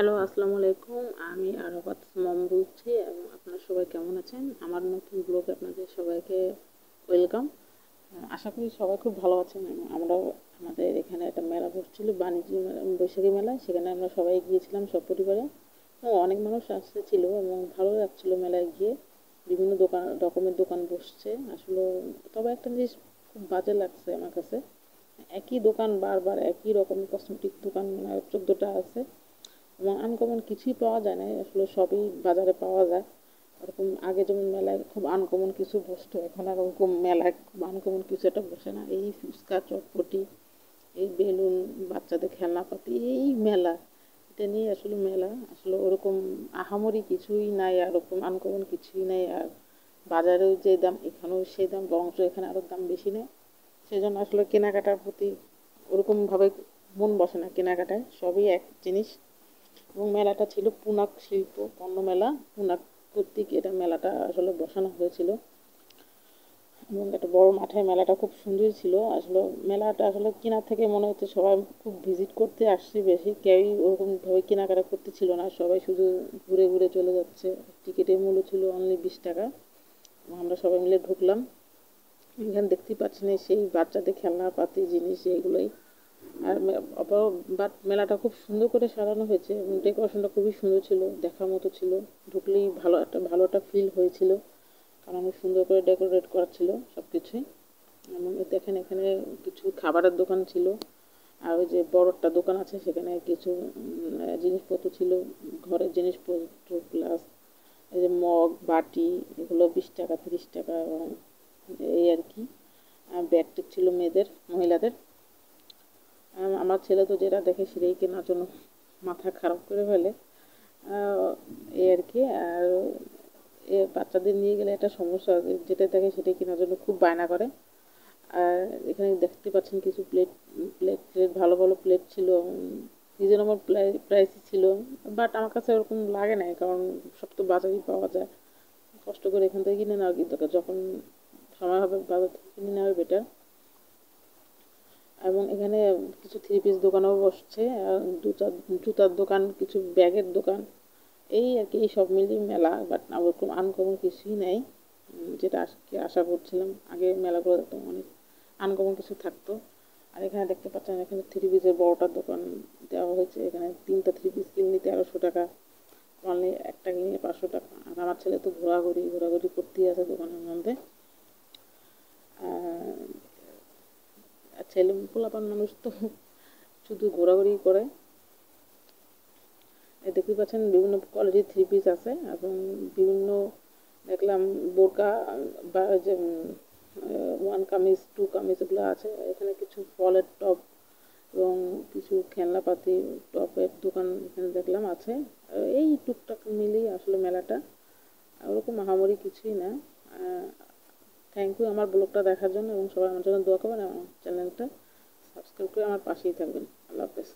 Hello, আসসালামু আলাইকুম। আমি আরাফাত মম বলছি এবং আপনারা সবাই কেমন আছেন? আমার নতুন ব্লগে আপনাদের সবাইকে ওয়েলকাম। আশা করি সবাই খুব ভালো আছেন এবং আমরাও আমাদের এখানে একটা মেলা বসছিল, বাণিজ্য মেলা, বৈশাখী মেলা। সেখানে আমরা সবাই গিয়েছিলাম সপরিবারে। অনেক মানুষ আসছিল এবং ভালো লাগছিল মেলায় গিয়ে। বিভিন্ন রকমের দোকান বসছে আসলে। তবে একটা জিনিস খুব বাজে লাগছে আমার কাছে, একই দোকান বারবার একই রকমের কসমেটিক দোকান, মানে 14টা আছে এবং আনকমন কিছুই পাওয়া যায় না। আসলে সবই বাজারে পাওয়া যায়। ওরকম আগে যেমন মেলায় খুব আনকমন কিছু বসতো, এখন আর ওরকম মেলায় খুব আনকমন কিছু একটা বসে না। এই ফুচকা, চটপটি, এই বেলুন, বাচ্চাদের খেলনাপাতি, এই মেলা, এটা নিয়ে আসলে মেলা। আসলে ওরকম আহামরি কিছুই নাই, আর ওরকম আনকমন কিছুই নাই। আর বাজারেও যে দাম এখানেও সেই দাম, বরঞ্চ এখানে আরও দাম বেশি নেয়। সেজন্য আসলে কেনাকাটার প্রতি ওরকমভাবে মন বসে না কেনাকাটায়, সবই এক জিনিস। এবং মেলাটা ছিল পুনাক শিল্প পণ্য মেলা, পুনাক কর্তৃক এটা মেলাটা আসলে বসানো হয়েছিল এবং একটা বড় মাঠে। মেলাটা খুব সুন্দর ছিল আসলে। মেলাটা আসলে কেনার থেকে মনে হচ্ছে সবাই খুব ভিজিট করতে আসছে বেশি, কেউই ওরকমভাবে কেনাকাটা করতে ছিল না, সবাই শুধু ঘুরে ঘুরে চলে যাচ্ছে। টিকিটের মূল্য ছিল অনলি 20 টাকা। আমরা সবাই মিলে ঢুকলাম। এখানে দেখতেই পাচ্ছেন সেই বাচ্চাদের খেলনাপাতি জিনিস এইগুলোই। আর বাট মেলাটা খুব সুন্দর করে সাজানো হয়েছে এবং ডেকোরেশনটা খুবই সুন্দর ছিল, দেখার মতো ছিল। ঢুকলেই ভালো একটা ফিল হয়েছিল, কারণ অনেক সুন্দর করে ডেকোরেট করা ছিল সব কিছুই। এবং দেখেন এখানে কিছু খাবারের দোকান ছিল, আর ওই যে বড় একটা দোকান আছে সেখানে কিছু জিনিসপত্র ছিল, ঘরের জিনিসপত্র, প্লাস এই যে মগ, বাটি, এগুলো 20 টাকা, 30 টাকা। এবং এই আর কি ব্যাগ টেক ছিল মেয়েদের, মহিলাদের। আমার ছেলে তো যেটা দেখে সেটাই কেনার জন্য মাথা খারাপ করে ফেলে, এই আর কি। আর বাচ্চাদের নিয়ে গেলে একটা সমস্যা, যেটা দেখে সেটাই কেনার জন্য খুব বায়না করে। আর এখানে দেখতে পাচ্ছেন কিছু প্লেট, প্লেট ভালো ভালো প্লেট ছিল, রিজনেবল প্রাইসই ছিল। বাট আমার কাছে ওরকম লাগে না, কারণ সব তো বাজারেই পাওয়া যায়। কষ্ট করে এখান থেকে কিনে নেওয়ার কি দরকার, যখন সময় হবে বাজার থেকে কিনে নেওয়া বেটার। এবং এখানে কিছু থ্রি পিস দোকানও বসছে, জুতার দোকান, কিছু ব্যাগের দোকান, এই আর কি। এই সব মিলিয়ে মেলা, বাট ওরকম আনকমন কিছুই নেই, যেটা আজকে আশা করছিলাম। আগে মেলাগুলো দেখতাম অনেক আনকমন কিছু থাকতো। আর এখানে দেখতে পাচ্ছেন এখানে থ্রি পিসের বড়টার দোকান দেওয়া হয়েছে। এখানে 3টা থ্রি পিস কিনলে 1300 টাকা, অনলি একটা কিনলে 500 টাকা। আর আমার ছেলে তো ঘোরাঘুরি করতেই আছে দোকানের মধ্যে। আর ছেলে পোলাপান মানুষ তো শুধু ঘোরাঘুরি করে। দেখতে পাচ্ছেন বিভিন্ন কোয়ালিটির থ্রি পিস আছে এবং বিভিন্ন দেখলাম বোরকা, বা যে 1 কামিজ 2 কামিজ এগুলো আছে। এখানে কিছু ফলের টপ এবং কিছু খেলনাপাতি টপের দোকান এখানে দেখলাম আছে। এই টুকটাক মিলিয়ে আসলে মেলাটা, ওরকম আহামরি কিছুই না। থ্যাংক ইউ আমার ব্লগটা দেখার জন্য, এবং সবাই আমার জন্য দোয়া করবেন এবং চ্যানেলটা সাবস্ক্রাইব করে আমার পাশেই থাকবেন। আল্লাহ হাফেজ।